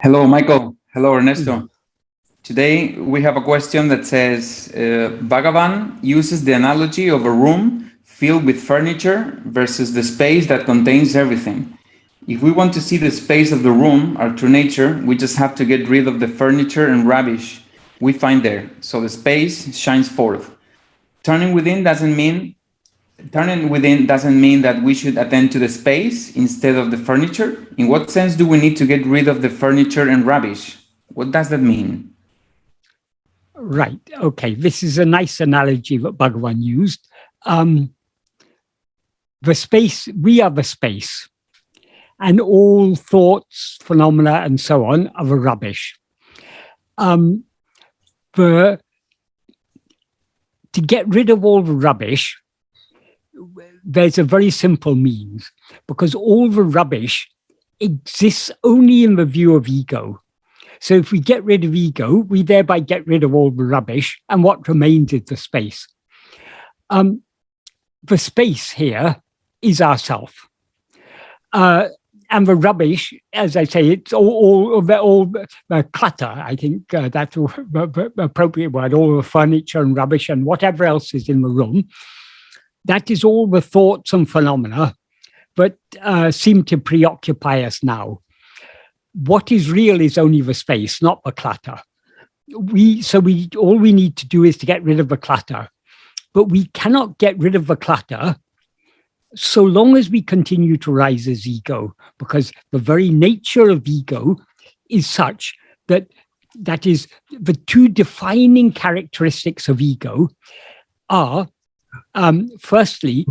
Hello, Michael. Hello, Ernesto. Today we have a question that says, Bhagavan uses the analogy of a room filled with furniture versus the space that contains everything. If we want to see the space of the room, our true nature, we just have to get rid of the furniture and rubbish we find there, so the space shines forth. Turning within doesn't mean that we should attend to the space instead of the furniture. In what sense do we need to get rid of the furniture and rubbish? What does that mean? Right. Okay. This is a nice analogy that Bhagavan used. The space, we are the space, and all thoughts, phenomena, and so on are the rubbish. To get rid of all the rubbish, there's a very simple means, because all the rubbish exists only in the view of ego. So if we get rid of ego, we thereby get rid of all the rubbish, and what remains is the space. The space here is ourself. And the rubbish, as I say, it's all clutter. I think that's the appropriate word, all the furniture and rubbish and whatever else is in the room. That is all the thoughts and phenomena that seem to preoccupy us now. What is real is only the space, not the clutter. All we need to do is to get rid of the clutter. But we cannot get rid of the clutter so long as we continue to rise as ego, because the very nature of ego is such that is the two defining characteristics of ego are, firstly,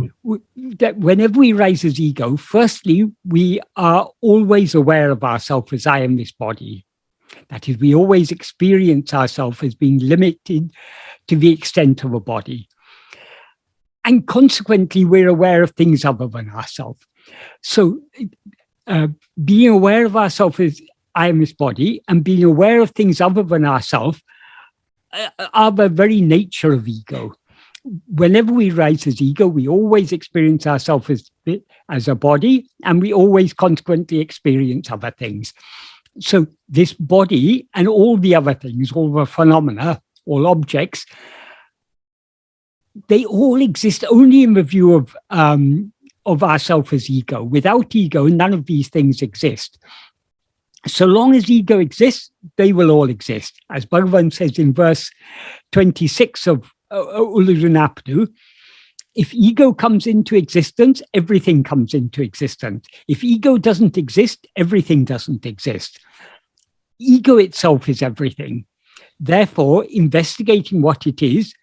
that whenever we rise as ego, firstly, we are always aware of ourselves as I am this body. That is, we always experience ourselves as being limited to the extent of a body. And consequently, we're aware of things other than ourselves. So being aware of ourselves as I am this body and being aware of things other than ourselves are the very nature of ego. Whenever we rise as ego, we always experience ourselves as a body, and we always consequently experience other things. So this body and all the other things, all the phenomena, all objects, they all exist only in the view of ourself as ego. Without ego, none of these things exist. So long as ego exists, they will all exist. As Bhagavan says in verse 26 of Uḻḷadu Nāṛpadu, if ego comes into existence, everything comes into existence. If ego doesn't exist, everything doesn't exist. Ego itself is everything. Therefore, investigating what it is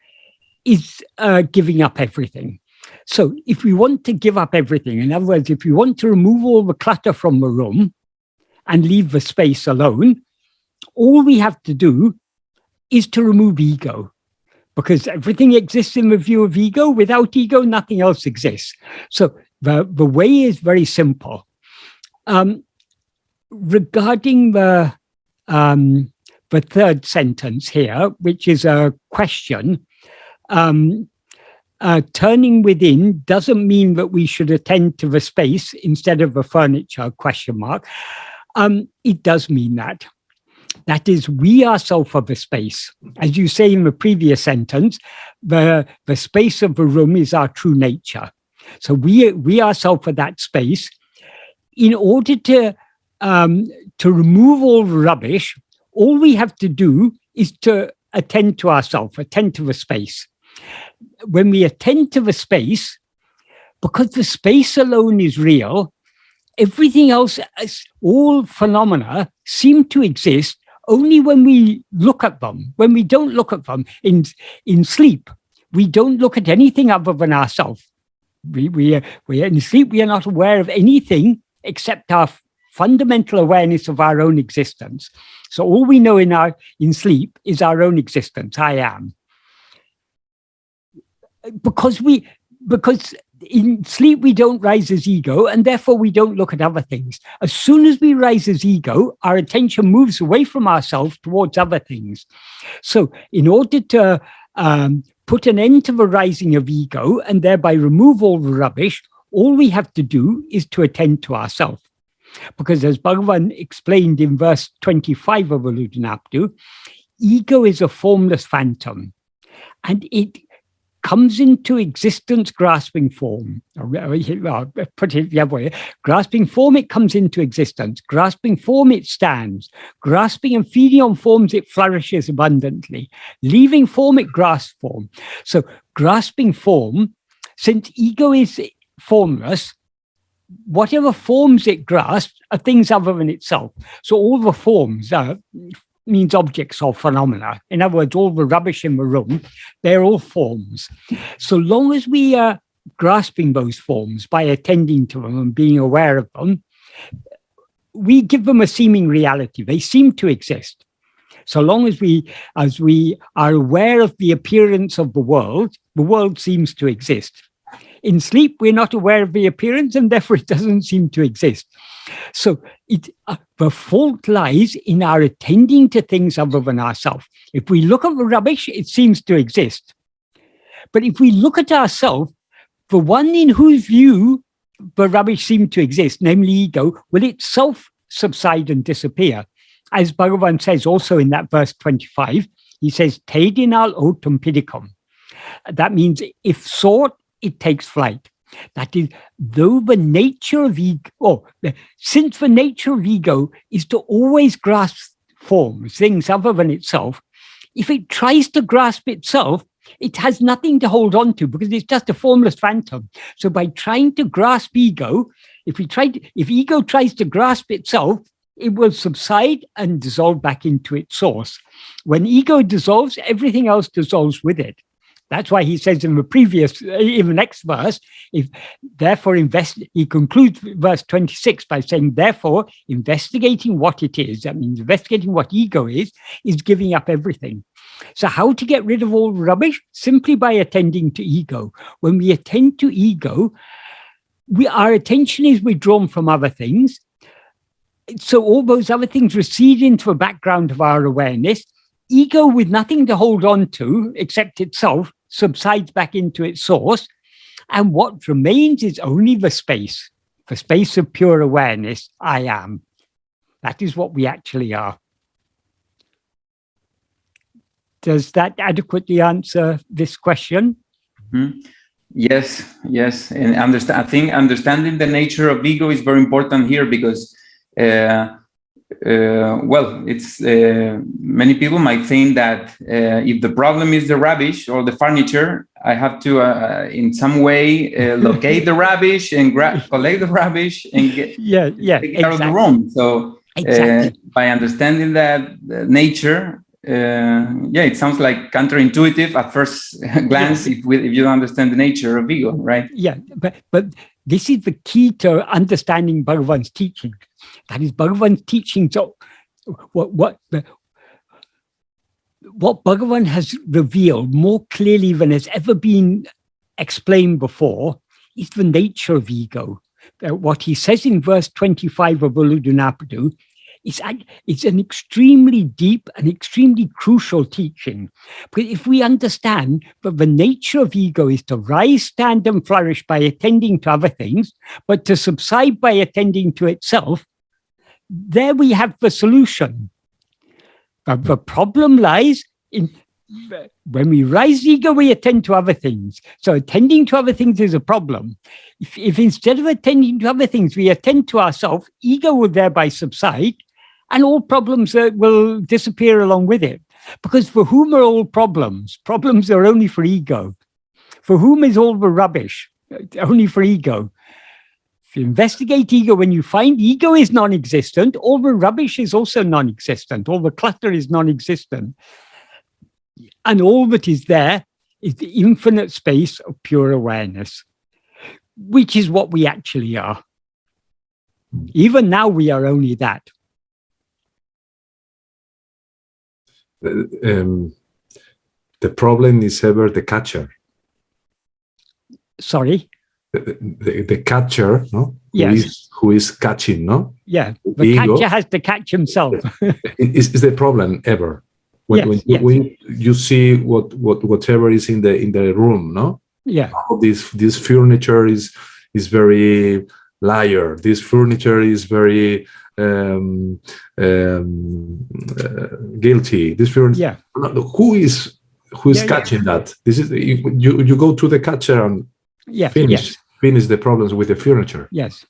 giving up everything. So if we want to give up everything, in other words, if we want to remove all the clutter from the room and leave the space alone, all we have to do is to remove ego, because everything exists in the view of ego. Without ego, nothing else exists. So the way is very simple. Regarding the third sentence here, which is a question, turning within doesn't mean that we should attend to the space instead of the furniture, ? It does mean that. That is, we ourselves are the space. As you say in the previous sentence, the space of the room is our true nature. So we ourselves are that space. In order to remove all the rubbish, all we have to do is to attend to ourselves, attend to the space. When we attend to the space, because the space alone is real, everything else, all phenomena, seem to exist only when we look at them. When we don't look at them in sleep, we don't look at anything other than ourselves. We are in sleep, we are not aware of anything except our fundamental awareness of our own existence. So all we know in sleep is our own existence, I am. Because in sleep we don't rise as ego, and therefore we don't look at other things. As soon as we rise as ego, our attention moves away from ourselves towards other things. So in order to put an end to the rising of ego and thereby remove all the rubbish, all we have to do is to attend to ourselves. Because as Bhagavan explained in verse 25 of Uḷḷadu Nāṛpadu, ego is a formless phantom, and it comes into existence grasping form. Put it the other way. Grasping form, it comes into existence. Grasping form, it stands. Grasping and feeding on forms, it flourishes abundantly. Leaving form, it grasps form. So grasping form, since ego is formless, whatever forms it grasps are things other than itself. So all the forms means objects or phenomena. In other words, all the rubbish in the room, they're all forms. So long as we are grasping those forms by attending to them and being aware of them, we give them a seeming reality. They seem to exist. So long as we are aware of the appearance of the world seems to exist. In sleep, we're not aware of the appearance, and therefore it doesn't seem to exist. So the fault lies in our attending to things other than ourselves. If we look at the rubbish, it seems to exist. But if we look at ourselves, the one in whose view the rubbish seems to exist, namely ego, will itself subside and disappear. As Bhagavan says also in that verse 25, he says, Tedinal otum pidicum. That means if sought, it takes flight. That is, though the nature of ego, since the nature of ego is to always grasp forms, things other than itself, if it tries to grasp itself, it has nothing to hold on to because it's just a formless phantom. So by trying to grasp ego, if ego tries to grasp itself, it will subside and dissolve back into its source. When ego dissolves, everything else dissolves with it. That's why he says in the next verse, he concludes verse 26 by saying, therefore, investigating what it is, that means investigating what ego is giving up everything. So how to get rid of all rubbish? Simply by attending to ego. When we attend to ego, our attention is withdrawn from other things. So all those other things recede into the background of our awareness. Ego, with nothing to hold on to except itself, subsides back into its source, and what remains is only the space of pure awareness. I am. That is what we actually are. Does that adequately answer this question? Mm-hmm. Yes. And I think understanding the nature of ego is very important here because it's many people might think that if the problem is the rubbish or the furniture, I have to in some way locate the rubbish and collect the rubbish and take it out of the room. So by understanding that nature, it sounds like counterintuitive at first glance if you don't understand the nature of ego, right? Yeah, but this is the key to understanding Bhagavan's teaching. That is Bhagavan's teaching. So what Bhagavan has revealed more clearly than has ever been explained before is the nature of ego. What he says in verse 25 of Uḷḷadu Nāṛpadu, it's an extremely deep and extremely crucial teaching. But if we understand that the nature of ego is to rise, stand, and flourish by attending to other things, but to subside by attending to itself, there we have the solution. But the problem lies in when we rise ego, we attend to other things. So attending to other things is a problem. If instead of attending to other things, we attend to ourselves, ego will thereby subside, and all problems will disappear along with it. Because for whom are all problems? Problems are only for ego. For whom is all the rubbish? Only for ego. If you investigate ego, when you find ego is non-existent, all the rubbish is also non-existent. All the clutter is non-existent. And all that is there is the infinite space of pure awareness, which is what we actually are. Even now, we are only that. The problem is ever the catcher. Sorry? The catcher, no? Yes. Who is catching, no? Yeah, the catcher has to catch himself. Is the problem ever. When you see whatever is in the room, no? Yeah. This furniture is very liar. This furniture is very guilty. This furniture. Who is catching that? This is you go to the catcher and finish the problems with the furniture. Yes.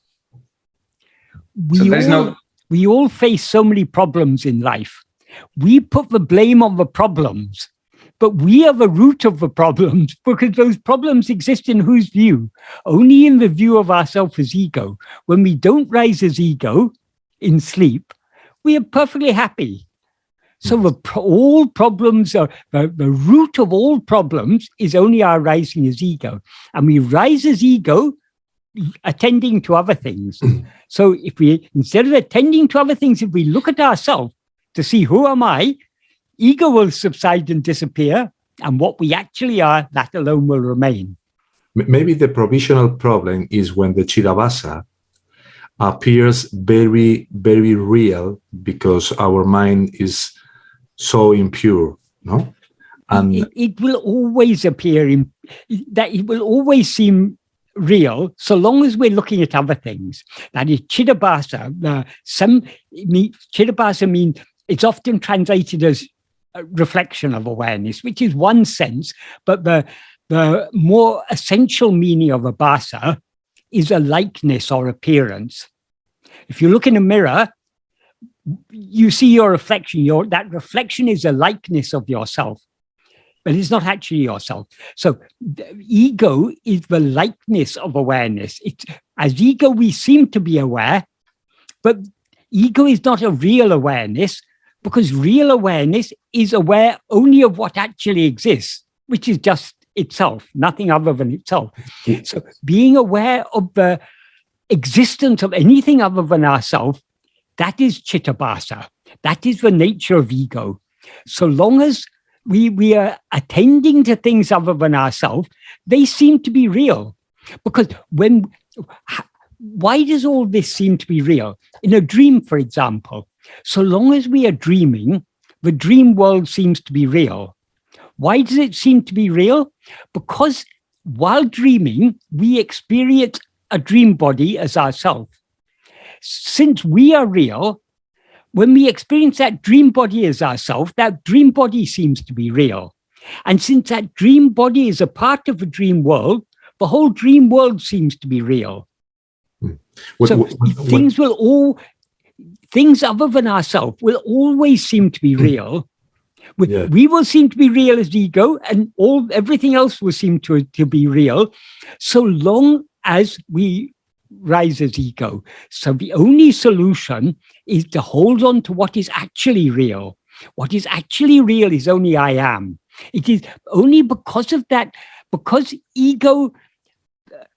We all face so many problems in life. We put the blame on the problems, but we are the root of the problems, because those problems exist in whose view? Only in the view of ourselves as ego. When we don't rise as ego in sleep, we are perfectly happy. So all problems are, the root of all problems is only our rising as ego. And we rise as ego attending to other things. So if we, instead of attending to other things, if we look at ourselves to see who am I, ego will subside and disappear, and what we actually are, that alone will remain. Maybe the provisional problem is when the Chidabhasa appears very, very real, because our mind is so impure, no? And it will always appear that it will always seem real, so long as we're looking at other things. That is Chidabhasa. Chidabhasa means, it's often translated as a reflection of awareness, which is one sense, but the more essential meaning of a bhasa is a likeness or appearance. If you look in a mirror, you see your reflection. That reflection is a likeness of yourself, but it's not actually yourself. So the ego is the likeness of awareness. As ego, we seem to be aware, but ego is not a real awareness, because real awareness is aware only of what actually exists, which is just itself, nothing other than itself. So being aware of the existence of anything other than ourselves, that is Chittabhasa. That is the nature of ego. So long as we are attending to things other than ourselves, they seem to be real. Because why does all this seem to be real? In a dream, for example, so long as we are dreaming, the dream world seems to be real. Why does it seem to be real? Because while dreaming, we experience a dream body as ourself. Since we are real, when we experience that dream body as ourself, that dream body seems to be real. And since that dream body is a part of the dream world, the whole dream world seems to be real. Things other than ourselves will always seem to be real. We will seem to be real as ego, and everything else will seem to be real, so long as we rise as ego. So the only solution is to hold on to what is actually real. What is actually real is only I am. It is only because of that, because ego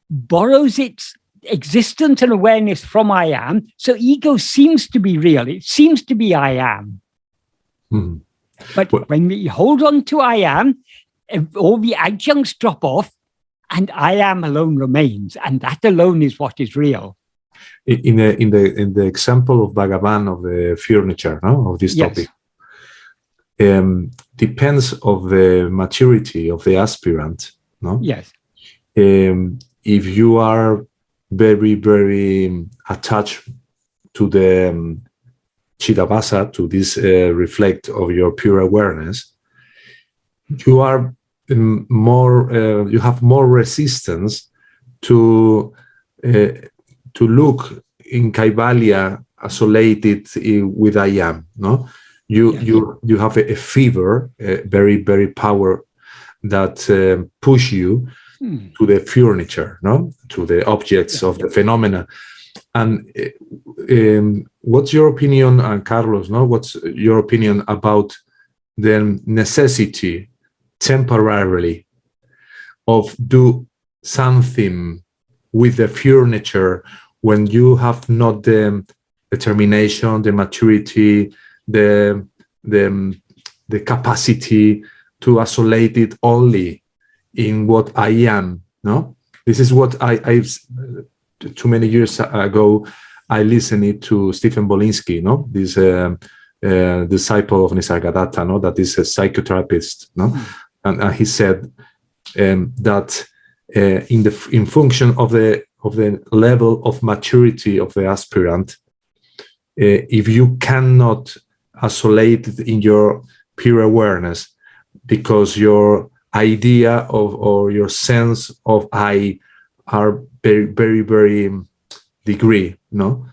borrows its existence and awareness from I am, so ego seems to be real. It seems to be I am. But when we hold on to I am, all the adjuncts drop off, and I am alone remains, and that alone is what is real. In the example of Bhagavan of the furniture, no, of this topic, depends of the maturity of the aspirant, no? Yes. If you are very, very attached to the Chidabhasa, to this reflect of your pure awareness, you are you have more resistance to look in Kaivalya isolated with I am. No, you have a fever, very, very power that push you to the furniture, no, to the objects of the phenomena. And what's your opinion, Carlos? No, what's your opinion about the necessity temporarily of do something with the furniture when you have not the determination, the maturity, the capacity to isolate it only in what I am? No, this is what I've too many years ago I listened to Stephen Bolinsky, no, this disciple of Nisargadatta, no, that is a psychotherapist, no. And he said that in function of the of the level of maturity of the aspirant, if you cannot isolate it in your pure awareness, because your idea of or your sense of I are very, very, very degree, no?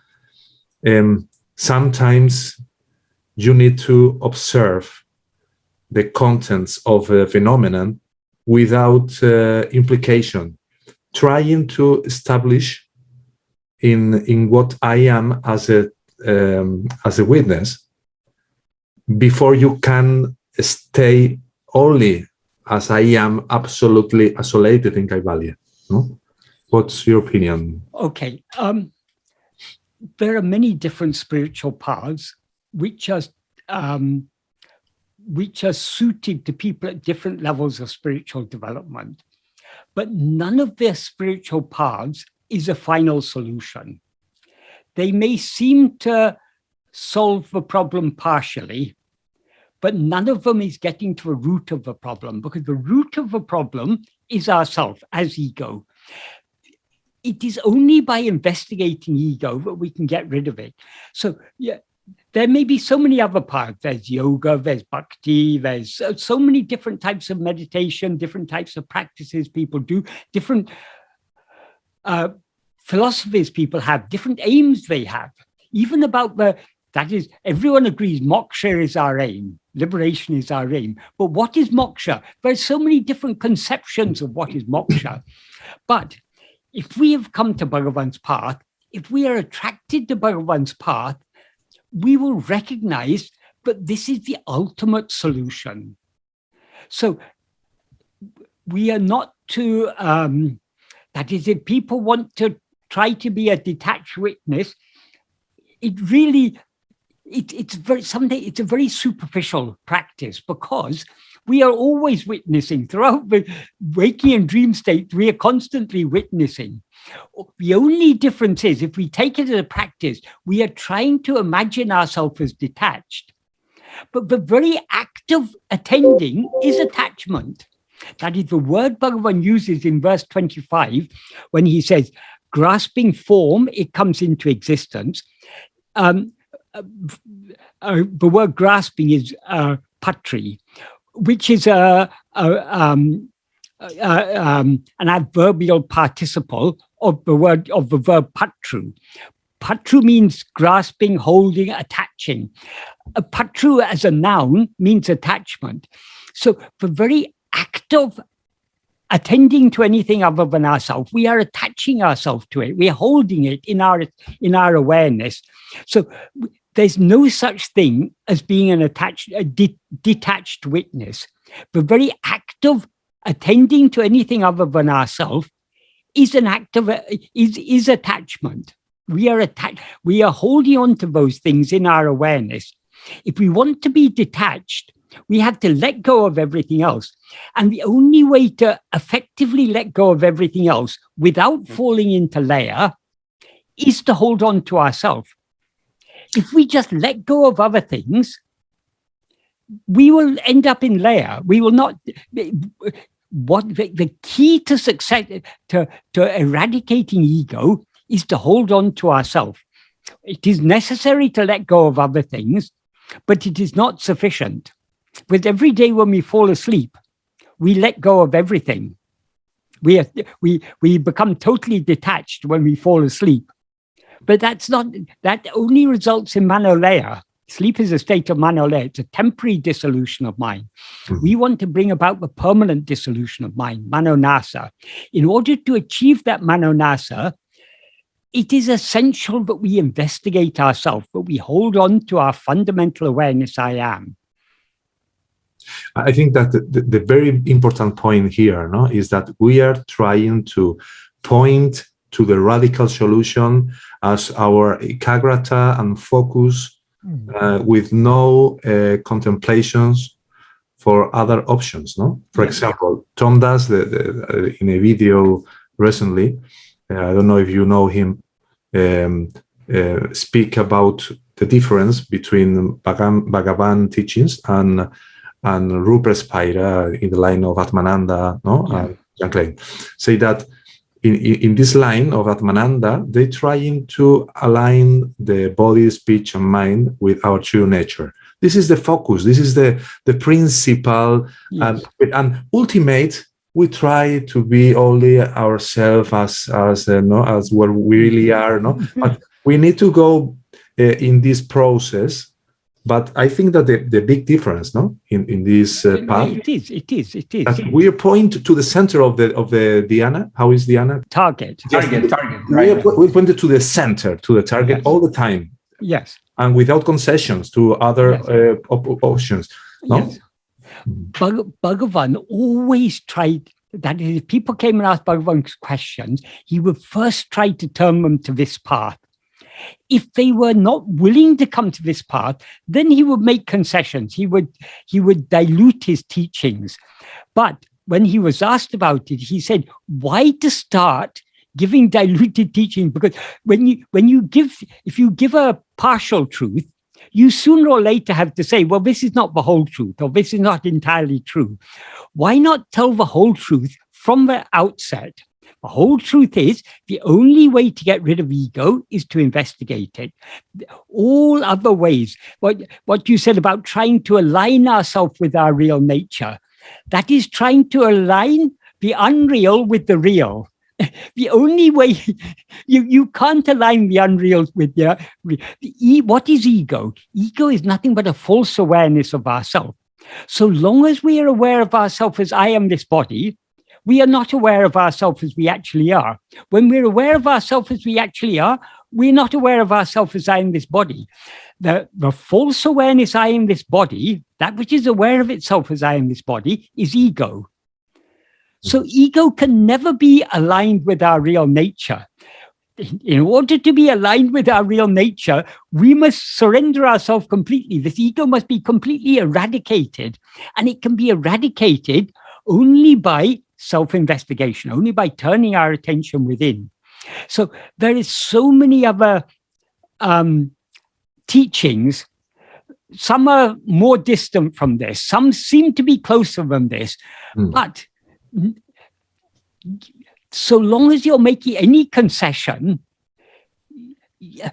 Sometimes you need to observe the contents of a phenomenon without implication, trying to establish in what I am as a witness, before you can stay only as I am, absolutely isolated in Kaivalya. No? What's your opinion? Okay. There are many different spiritual paths which are suited to people at different levels of spiritual development. But none of their spiritual paths is a final solution. They may seem to solve the problem partially, but none of them is getting to the root of the problem, because the root of the problem is ourself as ego. It is only by investigating ego that we can get rid of it. So yeah, there may be so many other paths. There's yoga, there's bhakti, there's so many different types of meditation, different types of practices people do, different philosophies people have, different aims they have. Even about that is, everyone agrees moksha is our aim, liberation is our aim. But what is moksha? There's so many different conceptions of what is moksha. But if we have come to Bhagavan's path, if we are attracted to Bhagavan's path, we will recognize that this is the ultimate solution. So we are not to, that is, if people want to try to be a detached witness, it really, it's a very superficial practice, because we are always witnessing throughout the waking and dream state. We are constantly witnessing. The only difference is, if we take it as a practice, we are trying to imagine ourselves as detached. But the very act of attending is attachment. That is the word Bhagavan uses in verse 25, when he says, grasping form, it comes into existence. The word grasping is patri, which is an adverbial participle of the verb patru. Patru means grasping, holding, attaching. Patru as a noun means attachment. So the very act of attending to anything other than ourselves, we are attaching ourselves to it. We are holding it in our awareness. So there's no such thing as being a detached witness. The very act of attending to anything other than ourselves is an act of is attachment. We are attached. We are holding on to those things in our awareness. If we want to be detached, we have to let go of everything else. And the only way to effectively let go of everything else without falling into laya is to hold on to ourselves. If we just let go of other things, we will end up in laya. We will not. What the key to success, to eradicating ego, is to hold on to ourselves. It is necessary to let go of other things, but it is not sufficient. With every day when we fall asleep, we let go of everything. We become totally detached when we fall asleep. But that only results in manolaya. Sleep is a state of manolaya. It's a temporary dissolution of mind. We want to bring about the permanent dissolution of mind, manonasa. In order to achieve that manonasa, it is essential that we investigate ourselves, that we hold on to our fundamental awareness, I am. I think that the very important point here, no, is that we are trying to point to the radical solution as our ekagrata and focus, with no contemplations for other options. No, for example, Tom Das, in a video recently, I don't know if you know him, speak about the difference between Bhagavan teachings and Rupa Spira in the line of Atmananda, no, and Jan Klein, say that in this line of Atmananda, they're trying to align the body, speech, and mind with our true nature. This is the focus. This is the principal. Yes. And ultimate. We try to be only ourselves as what we really are. No, but we need to go in this process. But I think that the big difference, in this path, it is. that we point to the center of the dhyana. How is dhyana? Target. Right. We pointed to the center, to the target, all the time. Yes. And without concessions to other options. No? Yes. Bhagavan always tried, that is, if people came and asked Bhagavan questions, he would first try to turn them to this path. If they were not willing to come to this path, then he would make concessions. He would dilute his teachings. But when he was asked about it, he said, why to start giving diluted teaching? Because if you give a partial truth, you sooner or later have to say, well, this is not the whole truth, or this is not entirely true. Why not tell the whole truth from the outset? The whole truth is the only way to get rid of ego is to investigate it. All other ways, what you said about trying to align ourselves with our real nature, that is trying to align the unreal with the real. The only way you can't align the unreal with what is ego? Ego is nothing but a false awareness of ourselves. So long as we are aware of ourselves as I am this body, we are not aware of ourselves as we actually are. When we're aware of ourselves as we actually are, we're not aware of ourselves as I am this body. The false awareness I am this body, that which is aware of itself as I am this body, is ego. So ego can never be aligned with our real nature. In order to be aligned with our real nature, we must surrender ourselves completely. This ego must be completely eradicated. And it can be eradicated only by self-investigation, only by turning our attention within. So there is so many other teachings. Some are more distant from this. Some seem to be closer than this. But so long as you're making any concession, to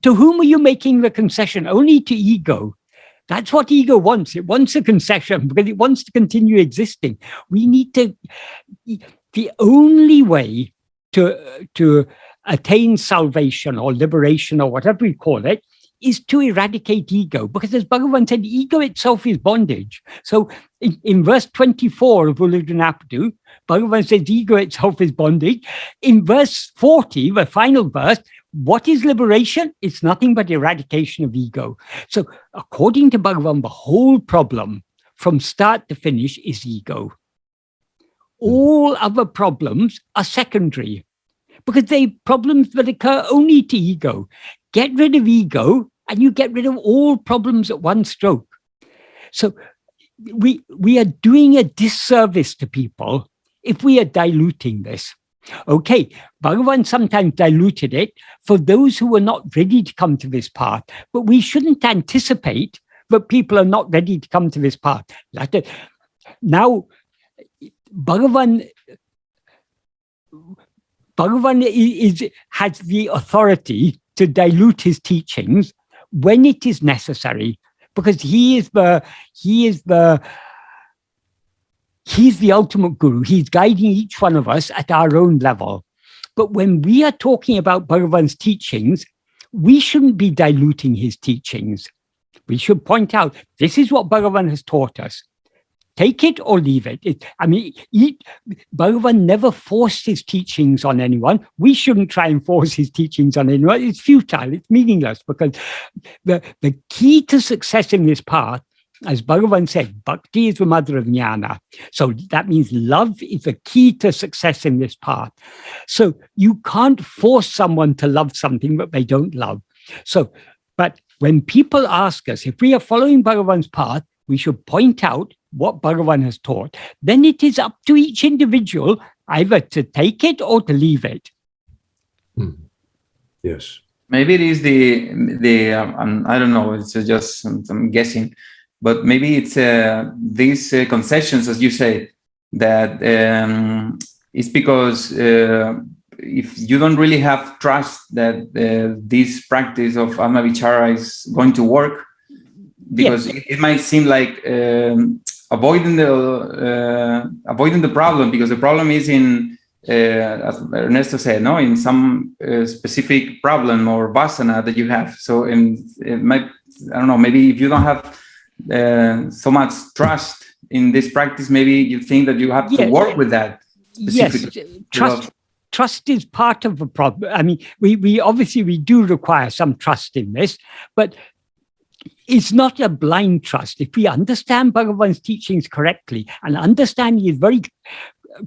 whom are you making the concession? Only to ego. That's what ego wants. It wants a concession because it wants to continue existing. We need to, the only way to attain salvation or liberation or whatever we call it is to eradicate ego. Because as Bhagavan said, ego itself is bondage. So in verse 24 of Uḷḷadu Nāṛpadu, Bhagavan says ego itself is bondage. In verse 40, the final verse, what is liberation? It's nothing but eradication of ego. So according to Bhagavan, the whole problem from start to finish is ego. All other problems are secondary because they're problems that occur only to ego. Get rid of ego and you get rid of all problems at one stroke. So we are doing a disservice to people if we are diluting this. Okay, Bhagavan sometimes diluted it for those who were not ready to come to this path, but we shouldn't anticipate that people are not ready to come to this path. Now, Bhagavan has the authority to dilute his teachings when it is necessary, because he's the ultimate guru. He's guiding each one of us at our own level. But when we are talking about Bhagavan's teachings, we shouldn't be diluting his teachings. We should point out, this is what Bhagavan has taught us. Take it or leave it. Bhagavan never forced his teachings on anyone. We shouldn't try and force his teachings on anyone. It's futile. It's meaningless, because the key to success in this path, as Bhagavan said, bhakti is the mother of jnana. So that means love is the key to success in this path. So you can't force someone to love something that they don't love. So, but when people ask us, if we are following Bhagavan's path, we should point out what Bhagavan has taught. Then it is up to each individual either to take it or to leave it. Yes. Maybe it is the I don't know, it's just I'm guessing, but maybe it's these concessions, as you say, that it's because if you don't really have trust that this practice of Atma-vichara is going to work, because it might seem like avoiding the problem, because the problem is in, as Ernesto said, no, in some specific problem or vasana that you have. So it might, I don't know, maybe if you don't have so much trust in this practice, maybe you think that you have to work with that. Yes, trust is part of the problem. I mean, we obviously we do require some trust in this, but it's not a blind trust. If we understand Bhagavan's teachings correctly, and understanding is very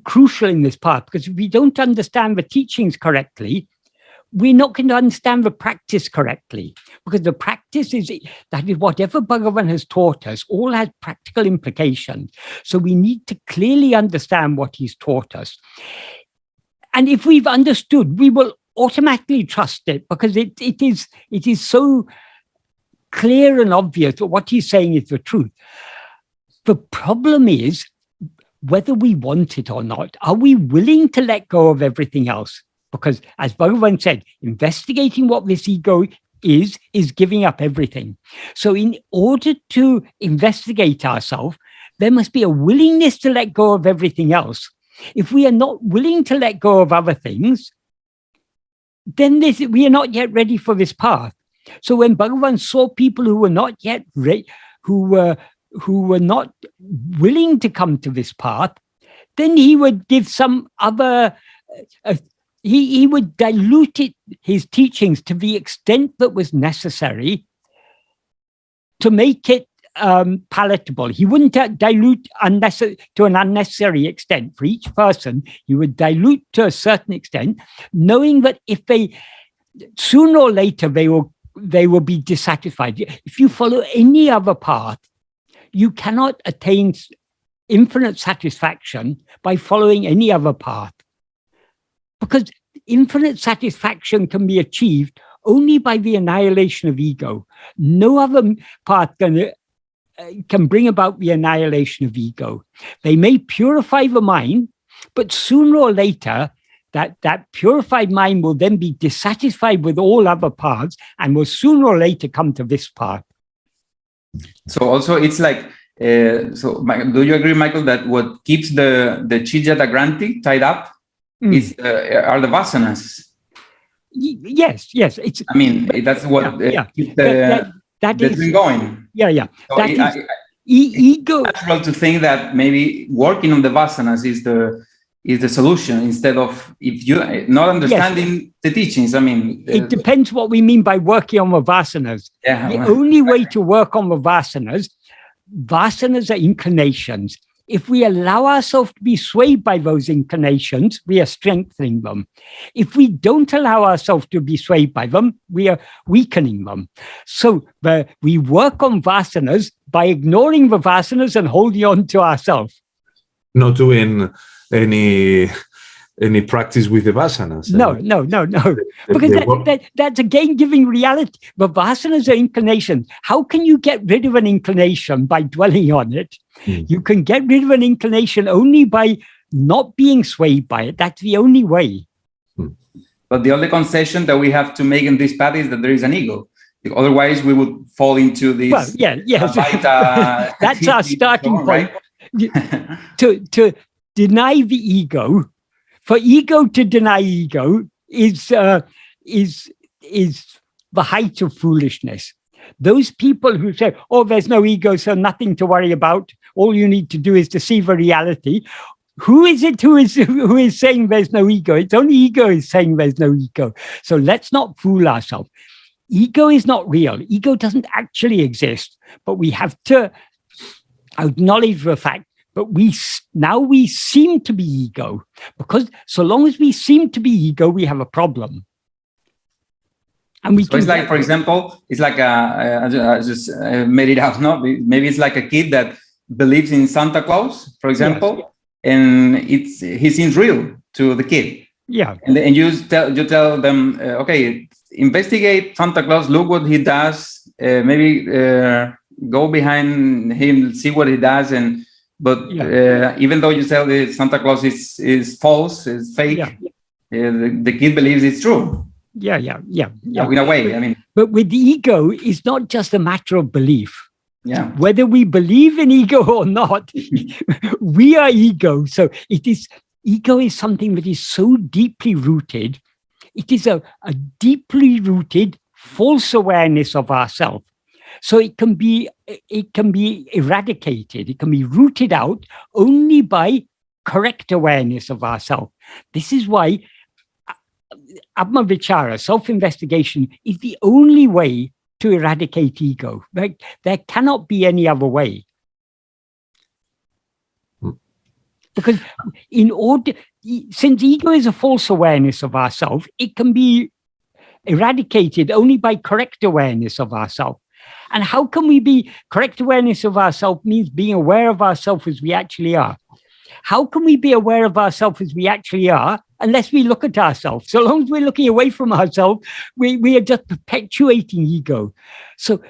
crucial in this part, because if we don't understand the teachings correctly, we're not going to understand the practice correctly, because the practice is whatever Bhagavan has taught us all has practical implications. So we need to clearly understand what he's taught us. And if we've understood, we will automatically trust it, because it is so clear and obvious that what he's saying is the truth. The problem is whether we want it or not. Are we willing to let go of everything else? Because as Bhagavan said, investigating what this ego is giving up everything. So in order to investigate ourselves, there must be a willingness to let go of everything else. If we are not willing to let go of other things, then we are not yet ready for this path. So when Bhagavan saw people who were not yet ready, who were not willing to come to this path, then he would give some other, he would dilute his teachings to the extent that was necessary to make it palatable. He wouldn't dilute to an unnecessary extent for each person. He would dilute to a certain extent, knowing that if they, sooner or later, they will be dissatisfied. If you follow any other path, you cannot attain infinite satisfaction by following any other path, because infinite satisfaction can be achieved only by the annihilation of ego. No other path can bring about the annihilation of ego. They may purify the mind, but sooner or later, that purified mind will then be dissatisfied with all other paths and will sooner or later come to this path. So also it's like, do you agree, Michael, that what keeps the Chijata Granti tied up are the vasanas? Yes. It's. I mean, that's what keeps the thing going. Yeah. So that is ego. It's natural to think that maybe working on the vasanas is the solution, instead of if you not understanding the teachings. I mean, it depends what we mean by working on the vasanas. The only way to work on the vasanas are inclinations. If we allow ourselves to be swayed by those inclinations, we are strengthening them. If we don't allow ourselves to be swayed by them, we are weakening them. So we work on vasanas by ignoring the vasanas and holding on to ourselves. Not doing any practice with the vasanas. No. Because that's again giving reality. The vasanas are inclinations. How can you get rid of an inclination by dwelling on it? You can get rid of an inclination only by not being swayed by it. That's the only way. But the only concession that we have to make in this path is that there is an ego. Otherwise, we would fall into this. Well, yes. That's our starting point. Right? To deny the ego. For ego to deny ego is the height of foolishness. Those people who say, "Oh, there's no ego, so nothing to worry about. All you need to do is to see the reality." Who is it who is saying there's no ego? It's only ego is saying there's no ego. So let's not fool ourselves. Ego is not real. Ego doesn't actually exist. But we have to acknowledge the fact. But now we seem to be ego, because so long as we seem to be ego, we have a problem. And so it's like, for example, it's like I just made it up. No, maybe it's like a kid that believes in Santa Claus, for example, and he seems real to the kid. Yeah, and you tell them, okay, investigate Santa Claus, look what he does, maybe go behind him, see what he does, and But even though you say that Santa Claus is false, is fake, the kid believes it's true. Yeah. In a way, I mean. But with the ego, it's not just a matter of belief. Yeah. Whether we believe in ego or not, we are ego. So ego is something that is so deeply rooted. It is a deeply rooted false awareness of ourselves. So it can be eradicated. It can be rooted out only by correct awareness of ourselves. This is why Atma-vichara, self-investigation, is the only way to eradicate ego. There cannot be any other way. Because since ego is a false awareness of ourselves, it can be eradicated only by correct awareness of ourselves. And how can we be correct awareness of ourselves means being aware of ourselves as we actually are. How can we be aware of ourselves as we actually are unless we look at ourselves? So long as we're looking away from ourselves, we are just perpetuating ego. So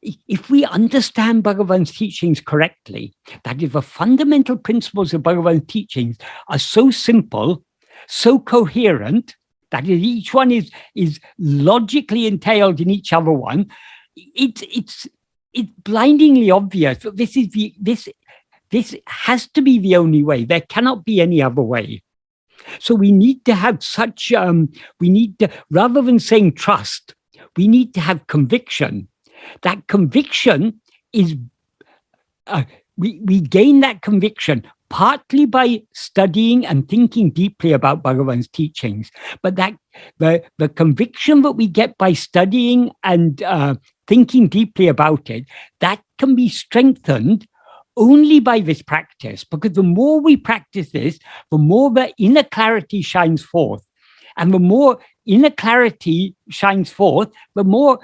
if we understand Bhagavan's teachings correctly, that is, the fundamental principles of Bhagavan's teachings are so simple, so coherent, that each one is logically entailed in each other one, it's blindingly obvious. This has to be the only way. There cannot be any other way. So we need to have such, rather than saying trust, we need to have conviction. That conviction is, we gain that conviction partly by studying and thinking deeply about Bhagavan's teachings. But the conviction that we get by studying and thinking deeply about it, that can be strengthened only by this practice, because the more we practice this, the more the inner clarity shines forth. And the more inner clarity shines forth, the more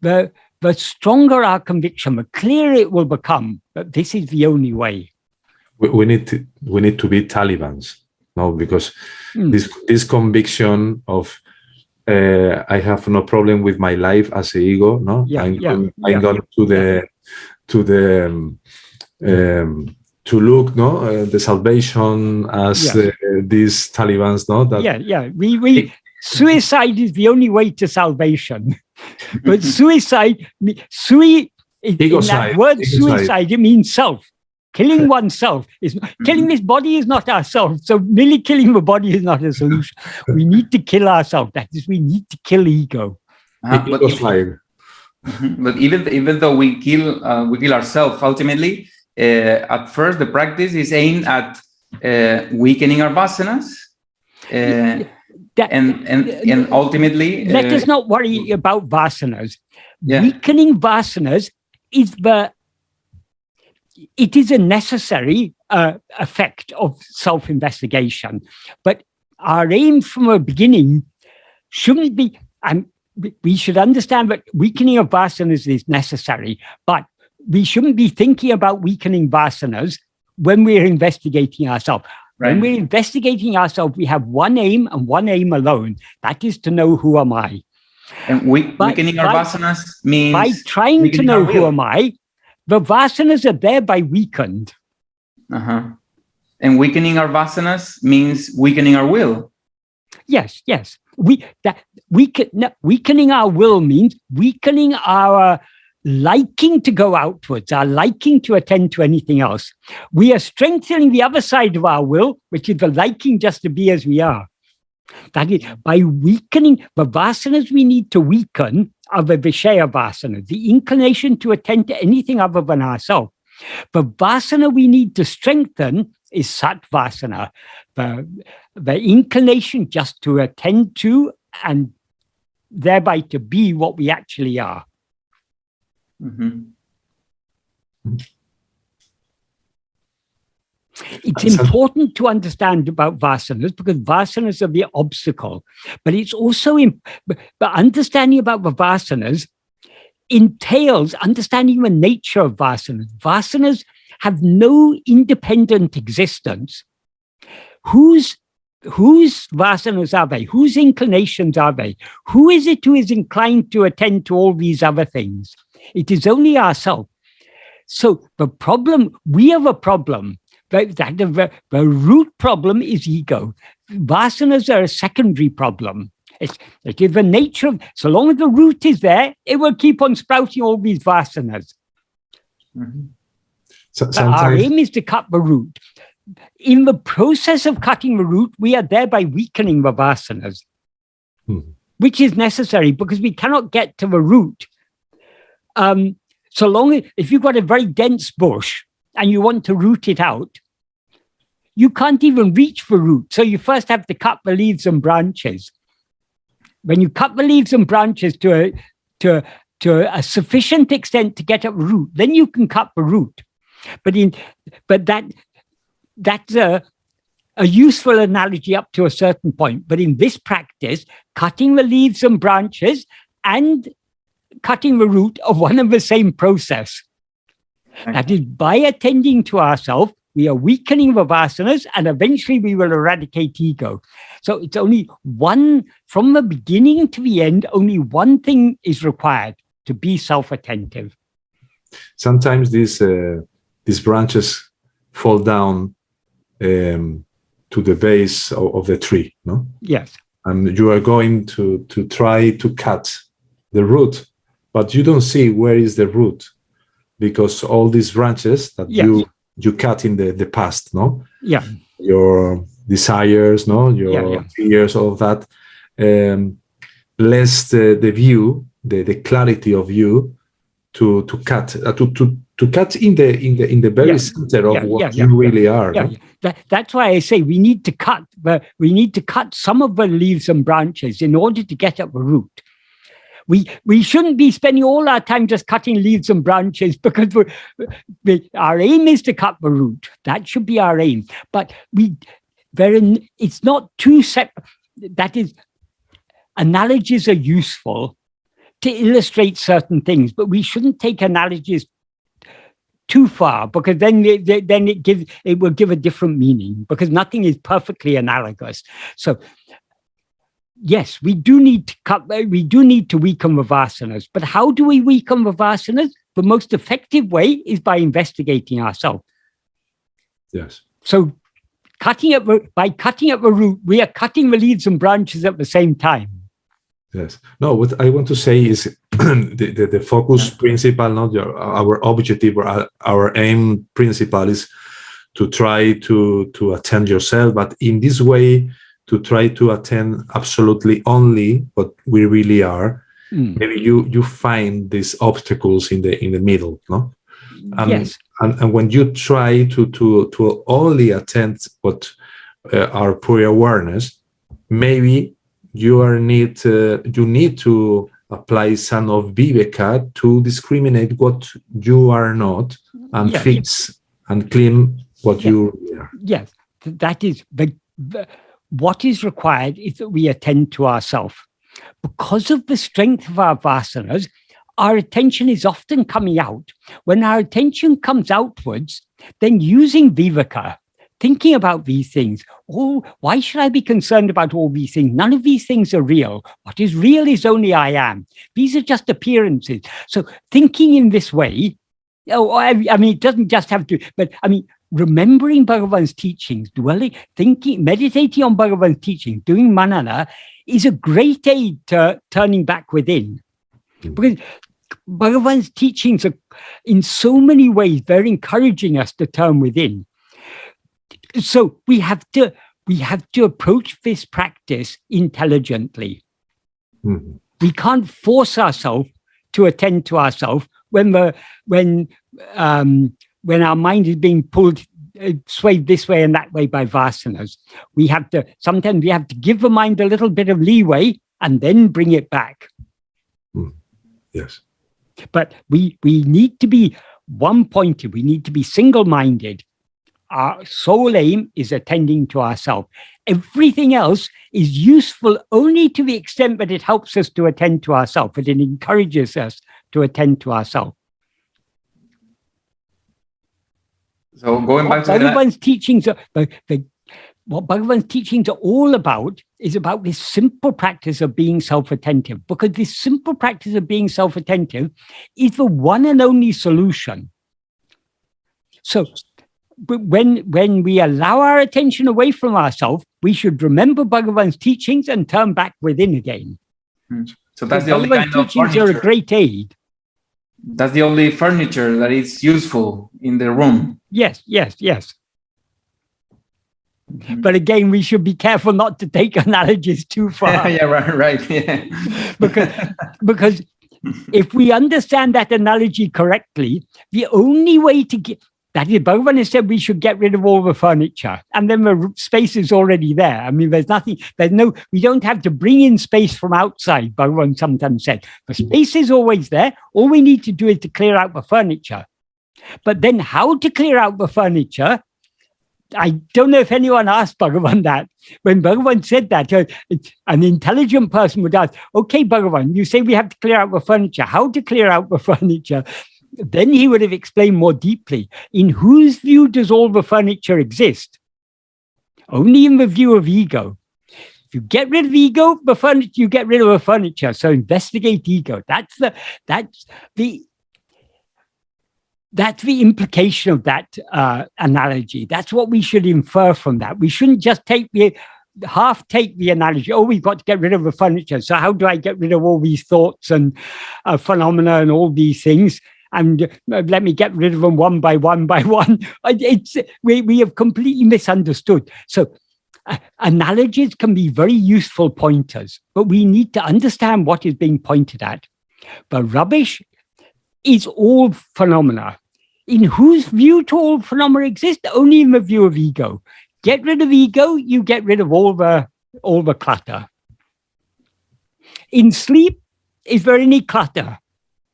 the stronger our conviction, the clearer it will become that this is the only way. We need to be Talibans, no? Because this conviction of I have no problem with my life as an ego, no? I'm going to look, no, the salvation as these Talibans, no. We suicide is the only way to salvation, but suicide, ego-side, that word suicide, it means self. Killing oneself is killing this body is not ourself. So merely killing the body is not a solution. We need to kill ourselves. That is, we need to kill ego. But even though we kill ourselves, ultimately, at first the practice is aimed at weakening our vasanas, and ultimately. Let us not worry about vasanas. Weakening vasanas is it is a necessary effect of self-investigation, but our aim from the beginning shouldn't be. We should understand that weakening of vasanas is necessary, but we shouldn't be thinking about weakening vasanas when we're investigating ourselves. Right. When we're investigating ourselves, we have one aim and one aim alone. That is to know who am I. And weakening our vasanas means by trying to know who am I, the vasanas are thereby weakened. And weakening our vasanas means weakening our will. Yes. Weakening our will means weakening our liking to go outwards, our liking to attend to anything else. We are strengthening the other side of our will, which is the liking just to be as we are. That is, by weakening the vasanas we need to weaken are the Vishaya vasana, the inclination to attend to anything other than ourselves. The vasana we need to strengthen is Sat vasana, the inclination just to attend to and thereby to be what we actually are. It's important to understand about vasanas because vasanas are the obstacle, but it's also but understanding about the vasanas entails understanding the nature of vasanas. Vasanas have no independent existence. Whose vasanas are they? Whose inclinations are they? Who is it who is inclined to attend to all these other things? It is only ourselves. So the problem, we have a problem. The root problem is ego. Vasanas are a secondary problem. It is the nature of, so long as the root is there, it will keep on sprouting all these vasanas. Mm-hmm. Our aim is to cut the root. In the process of cutting the root, we are thereby weakening the vasanas, which is necessary because we cannot get to the root. So long as, if you've got a very dense bush and you want to root it out, you can't even reach the root. So you first have to cut the leaves and branches. When you cut the leaves and branches to a sufficient extent to get at the root, then you can cut the root. But that's a useful analogy up to a certain point. But in this practice, cutting the leaves and branches and cutting the root are one and the same process. Okay. That is, by attending to ourselves, we are weakening the vasanas, and eventually we will eradicate ego. So it's only one, from the beginning to the end, only one thing is required: to be self-attentive. Sometimes these branches fall down to the base of the tree, no? Yes. And you are going to try to cut the root, but you don't see where is the root, because all these branches that you cut in the past, no? Yeah. Your desires, no? Your fears, all of that. Less the view, the clarity of you to cut in the very center of what you really are. Yeah, no? That's why I say we need to cut some of the leaves and branches in order to get at the root. We shouldn't be spending all our time just cutting leaves and branches, because our aim is to cut the root. That should be our aim. But it's not too separate. That is, analogies are useful to illustrate certain things, but we shouldn't take analogies too far, because then it will give a different meaning, because nothing is perfectly analogous. So yes, we do need to weaken the vasanas. But how do we weaken the vasanas? The most effective way is by investigating ourselves. Yes. So by cutting at the root, we are cutting the leaves and branches at the same time. Yes. No, what I want to say is the focus principle, not our objective or our aim principle is to try to attend yourself, but in this way, to try to attend absolutely only what we really are. Maybe you find these obstacles in the middle, no? Yes. And when you try to only attend what our pure awareness, maybe you need to apply some of viveka to discriminate what you are not, and fix and clean what you are. Yes, that is what is required is that we attend to ourselves. Because of the strength of our vasanas, our attention is often coming out. When our attention comes outwards, then using viveka, thinking about these things, why should I be concerned about all these things? None of these things are real. What is real is only I am. These are just appearances. So thinking in this way, I mean, it doesn't just have to, but I mean, remembering Bhagavan's teachings, meditating on Bhagavan's teachings, doing manana is a great aid to turning back within. Because Bhagavan's teachings are in so many ways very encouraging us to turn within. So we have to approach this practice intelligently. We can't force ourselves to attend to ourselves when our mind is being swayed this way and that way by vasanas. Sometimes we have to give the mind a little bit of leeway and then bring it back. Yes. But we need to be one-pointed. We need to be single-minded. Our sole aim is attending to ourselves. Everything else is useful only to the extent that it helps us to attend to ourselves, that it encourages us to attend to ourselves. So going back to Bhagavan's teachings, what Bhagavan's teachings are all about is about this simple practice of being self-attentive, because this simple practice of being self-attentive is the one and only solution So when we allow our attention away from ourselves, we should remember Bhagavan's teachings and turn back within again. So that's the only kind of teachings are a great aid. That's the only furniture that is useful in the room. Yes. But again, we should be careful not to take analogies too far. Yeah, right. Yeah. because if we understand that analogy correctly, the only way to get that is, Bhagavan has said we should get rid of all the furniture, and then the space is already there. I mean, we don't have to bring in space from outside. Bhagavan sometimes said the space is always there. All we need to do is to clear out the furniture. But then, how to clear out the furniture? I don't know if anyone asked Bhagavan that. When Bhagavan said that, an intelligent person would ask, okay, Bhagavan, you say we have to clear out the furniture. How to clear out the furniture? Then he would have explained more deeply. In whose view does all the furniture exist? Only in the view of ego. If you get rid of ego, the furniture, you get rid of the furniture. So investigate ego. That's the implication of that analogy. That's what we should infer from that. We shouldn't just take the analogy. Oh, we've got to get rid of the furniture. So how do I get rid of all these thoughts and phenomena and all these things? And let me get rid of them one by one by one. We have completely misunderstood. So analogies can be very useful pointers, but we need to understand what is being pointed at. But rubbish is all phenomena. In whose view do all phenomena exist? Only in the view of ego. Get rid of ego, you get rid of all the clutter. In sleep, is there any clutter?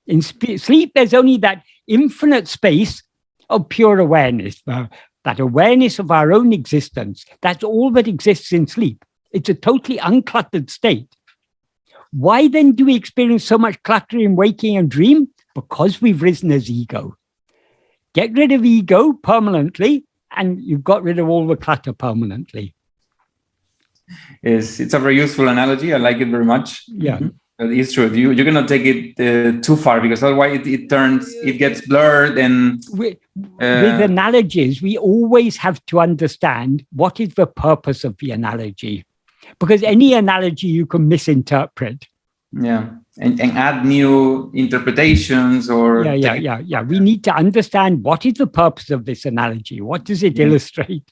In sleep, there's only that infinite space of pure awareness, that awareness of our own existence. That's all that exists in sleep. It's a totally uncluttered state. Why then do we experience so much clutter in waking and dream? Because we've risen as ego. Get rid of ego permanently, and you've got rid of all the clutter permanently. Yes, it's a very useful analogy. I like it very much. Yeah. It's true. You cannot take it too far, because otherwise it gets blurred. And with analogies, we always have to understand what is the purpose of the analogy, because any analogy you can misinterpret. Yeah, and add new interpretations or yeah. We need to understand what is the purpose of this analogy. What does it illustrate?